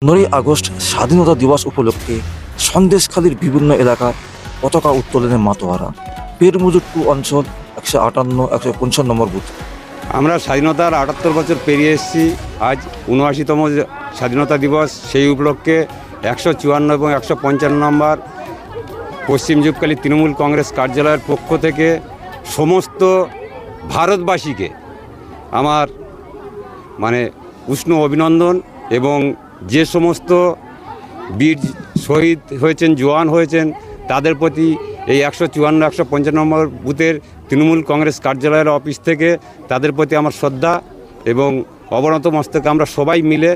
15ই August স্বাধীনতা দিবস উপলক্ষে সন্দেশখালীর বিভিন্ন এলাকার পতাকা উত্তোলনের মাতোয়ারা পীরমুজুর 2 অঞ্চল 158-155 নম্বর বুথ। আমরা স্বাধীনতার 78 বছর পেরিয়ে এসেছি। আজ 79তম স্বাধীনতা দিবস, সেই উপলক্ষে 154 এবং 155 নম্বর পশ্চিম যুবকালী তৃণমূল কংগ্রেস কার্যালয়ের পক্ষ থেকে সমস্ত ভারতবাসীকে আমার উষ্ণ অভিনন্দন। এবং যে সমস্ত বীর শহীদ হয়েছেন, জওয়ান হয়েছেন, তাদের প্রতি এই 154-155 নম্বর বুথের তৃণমূল কংগ্রেস কার্যালয়ের অফিস থেকে তাদের প্রতি আমার শ্রদ্ধা এবং অবনত মস্তকে আমরা সবাই মিলে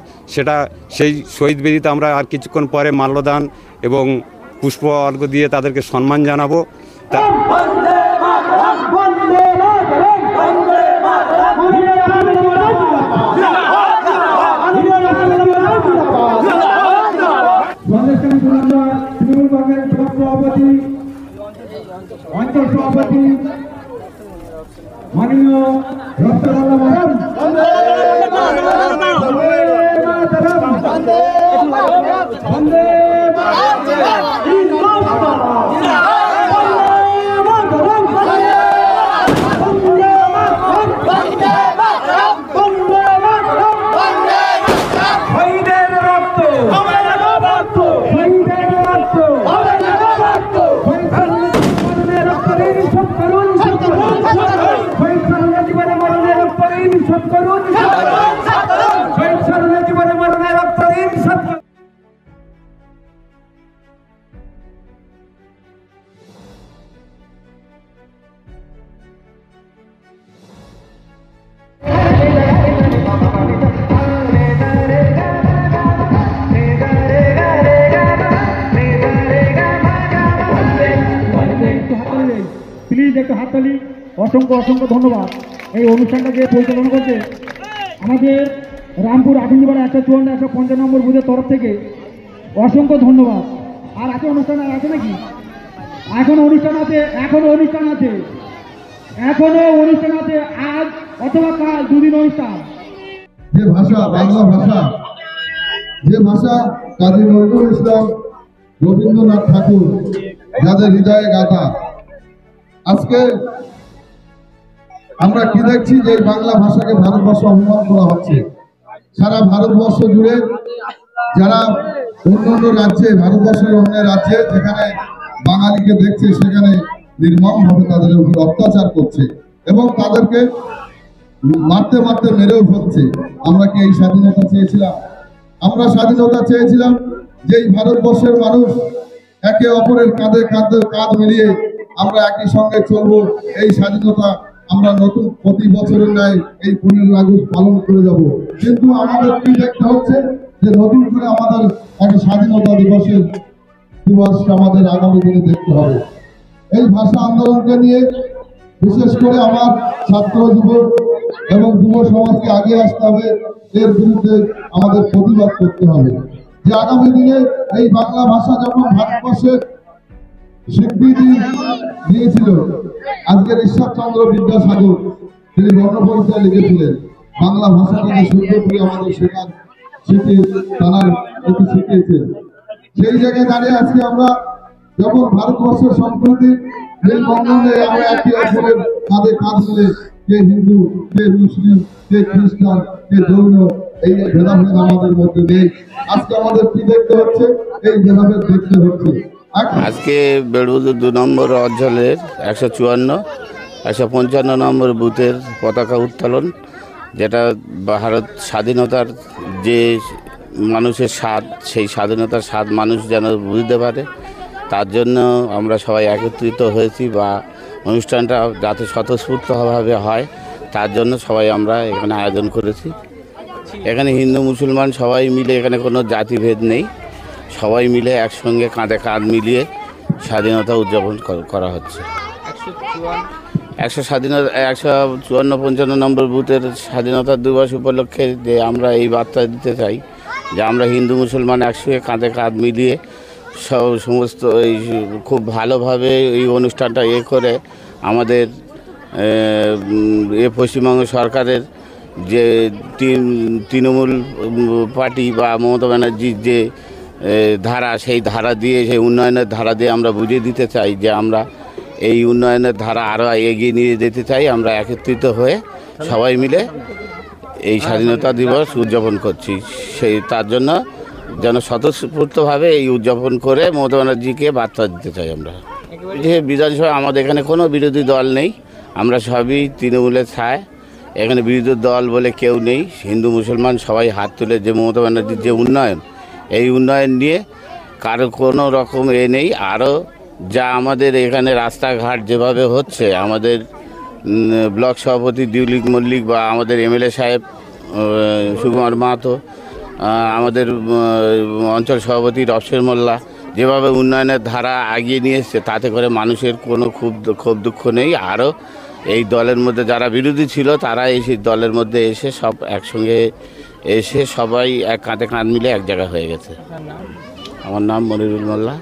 সেই শহীদ বেদিতে আমরা আর কিছুক্ষণ পরে মাল্যদান এবং পুষ্প অর্ঘ্য দিয়ে তাদেরকে সম্মান জানাবো। অঞ্চল সভাপতি মাননীয় প্লিজ একটু হাততালি। অসংখ্য অসংখ্য ধন্যবাদ। এই অনুষ্ঠানটা যে পরিচালনা করছে আমাদের রামপুর আঠিনীপাড়া 154-155 নম্বর বুথের তরফ থেকে অসংখ্য ধন্যবাদ। আর আছে অনুষ্ঠান, আর আছে নাকি? এখনো অনুষ্ঠান আছে, এখনো অনুষ্ঠান আছে, আজ অথবা কাল দুদিন অনুষ্ঠান। যে ভাষা, বাংলা ভাষা, যে ভাষা কাজী নজরুল ইসলাম, রবীন্দ্রনাথ ঠাকুর যাদের হৃদয়ে গাথা, আজকে আমরা কি দেখছি যে বাংলা ভাষাকে ভারতবর্ষে অপমান করা হচ্ছে। সারা ভারতবর্ষ জুড়ে যারা অন্য রাজ্যে, ভারতবর্ষের অন্য রাজ্যে যেখানে বাঙালিকে দেখছে, সেখানে নির্মমভাবে তাদের উপর অত্যাচার করছে এবং তাদেরকে মারতে মারতে মেরেও ফেলছে। আমরা কি এই স্বাধীনতা চেয়েছিলাম? আমরা স্বাধীনতা চেয়েছিলাম যে এই ভারতবর্ষের মানুষ একে অপরের কাঁধে কাঁধ মিলিয়ে আমরা একই সঙ্গে চলবো। এই স্বাধীনতা আমরা নতুন প্রতি বছরের ন্যায় এই 15 আগস্ট পালন করে যাব। কিন্তু আমাদের কি দেখতে হচ্ছে যে নতুন করে আমাদের একটা স্বাধীনতা দিবস আমাদের আগামী দিনে দেখতে হবে। এই ভাষা আন্দোলনকে নিয়ে বিশেষ করে আমার ছাত্র যুবক এবং যুব সমাজকে আগে আসতে হবে। এর বিরুদ্ধে আমাদের প্রতিবাদ করতে হবে যে আগামী দিনে এই বাংলা ভাষা যখন ভারতবর্ষের স্বীকৃতি দিয়েছিল, আজকের ঈশ্বরচন্দ্র বিদ্যাসাগর তিনি বর্ণপরিচয় লিখেছিলেন, বাংলা ভাষাটাকে সুন্দর করে আমাদের শিখিয়েছেন। সেই জায়গায় দাঁড়িয়ে আজকে আমরা যখন ভারতবর্ষের সম্প্রতি এই বন্ধনে আমরা একে অপরের কাঁধে কাঁধ মিলে, কে হিন্দু, কে মুসলিম, কে খ্রিস্টান, কে জৈন, এই ভেদাভেদ আমাদের মধ্যে নেই। আজকে আমাদের কি দেখতে হচ্ছে? এই ভেদাভেদ দেখতে হচ্ছে। আজকে বেড়বুদুর 2 নম্বর অঞ্চলের 154-155 নম্বর বুথের পতাকা উত্তোলন, যেটা ভারত স্বাধীনতার যে মানুষের স্বাদ, সেই স্বাধীনতার স্বাদ মানুষ যেন বুঝতে পারে, তার জন্য আমরা সবাই একত্রিত হয়েছি। বা অনুষ্ঠানটা যাতে স্বতঃস্ফূর্তভাবে হয়, তার জন্য সবাই আমরা এখানে আয়োজন করেছি। এখানে হিন্দু মুসলমান সবাই মিলে, এখানে কোনো জাতিভেদ নেই, সবাই মিলে একসঙ্গে কাঁধে কাঁধ মিলিয়ে স্বাধীনতা উদযাপন করা হচ্ছে। 154-55 নম্বর বুথের স্বাধীনতা দিবস উপলক্ষে যে আমরা এই বার্তা দিতে চাই যে আমরা হিন্দু মুসলমান একসঙ্গে কাঁধে কাঁধ মিলিয়ে সমস্ত এই খুব ভালোভাবে এই অনুষ্ঠানটা করে আমাদের পশ্চিমবঙ্গ সরকারের যে তৃণমূল পার্টি বা মমতা ব্যানার্জির যে ধারা, সেই ধারা দিয়ে, সেই উন্নয়নের ধারা দিয়ে আমরা বুঝিয়ে দিতে চাই যে আমরা এই উন্নয়নের ধারা আরও এগিয়ে নিয়ে যেতে চাই। আমরা একত্রিত হয়ে সবাই মিলে এই স্বাধীনতা দিবস উদযাপন করছি। তার জন্য যেন স্বতঃস্ফূর্তভাবে এই উদযাপন করে মমতা ব্যানার্জিকে বার্তা দিতে চাই আমরা। যে বিধানসভা আমাদের এখানে কোনো বিরোধী দল নেই, আমরা সবই তৃণমূলের ছায়। এখানে বিরোধী দল বলে কেউ নেই। হিন্দু মুসলমান সবাই হাত তুলে যে মমতা ব্যানার্জির যে উন্নয়ন, এই উন্নয়ন নিয়ে কারো কোনো রকম নেই। আরও যা আমাদের এখানে রাস্তাঘাট যেভাবে হচ্ছে, আমাদের ব্লক সভাপতি দিলীপ মল্লিক বা আমাদের এমএলএ সাহেব সুকুমার মাহাতো, আমাদের অঞ্চল সভাপতি রফসের মোল্লা যেভাবে উন্নয়নের ধারা এগিয়ে নিয়ে এসছে, তাতে করে মানুষের কোনো ক্ষোভ দুঃখ নেই। আরও এই দলের মধ্যে যারা বিরোধী ছিল, তারা এই দলের মধ্যে এসে সব একসঙ্গে এসে সবাই এক কাঁধে কাঁধ মিলে এক জায়গা হয়ে গেছে। আমার নাম মনিরুল মোল্লা,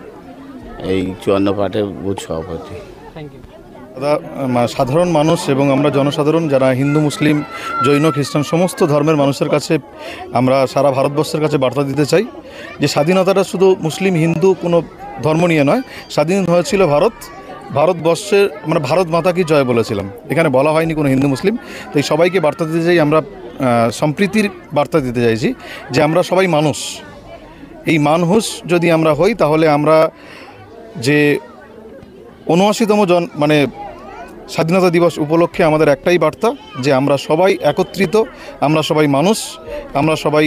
এই 54 পার্টের বুথ সভাপতি। দাদা, সাধারণ মানুষ এবং আমরা জনসাধারণ যারা হিন্দু, মুসলিম, জৈন, খ্রিস্টান সমস্ত ধর্মের মানুষের কাছে আমরা সারা ভারতবর্ষের কাছে বার্তা দিতে চাই যে স্বাধীনতাটা শুধু মুসলিম হিন্দু কোনো ধর্ম নিয়ে নয়। স্বাধীন হয়েছিল ভারতবর্ষের, মানে ভারত মাতা কি জয় বলেছিলাম, এখানে বলা হয়নি কোনো হিন্দু মুসলিম। তো এই সবাইকে বার্তা দিতে চাই, আমরা সম্প্রীতির বার্তা দিতে চাইছি যে আমরা সবাই মানুষ। এই মানুষ যদি আমরা হই, তাহলে আমরা যে ৭৯তম মানে স্বাধীনতা দিবস উপলক্ষে আমাদের একটাই বার্তা যে আমরা সবাই একত্রিত, আমরা সবাই মানুষ, আমরা সবাই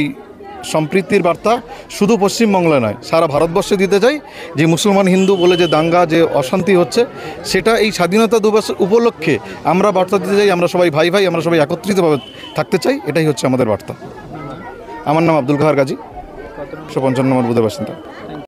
সম্প্রীতির বার্তা শুধু পশ্চিমবাংলায় নয়, সারা ভারতবর্ষে দিতে চাই। যে মুসলমান হিন্দু বলে যে দাঙ্গা, যে অশান্তি হচ্ছে, সেটা এই স্বাধীনতা দিবস উপলক্ষে আমরা বার্তা দিতে চাই। আমরা সবাই ভাই ভাই, আমরা সবাই একত্রিতভাবে থাকতে চাই, এটাই হচ্ছে আমাদের বার্তা। আমার নাম আব্দুল কাহার গাজী, 155 নম্বর বুথের বাসিন্দা।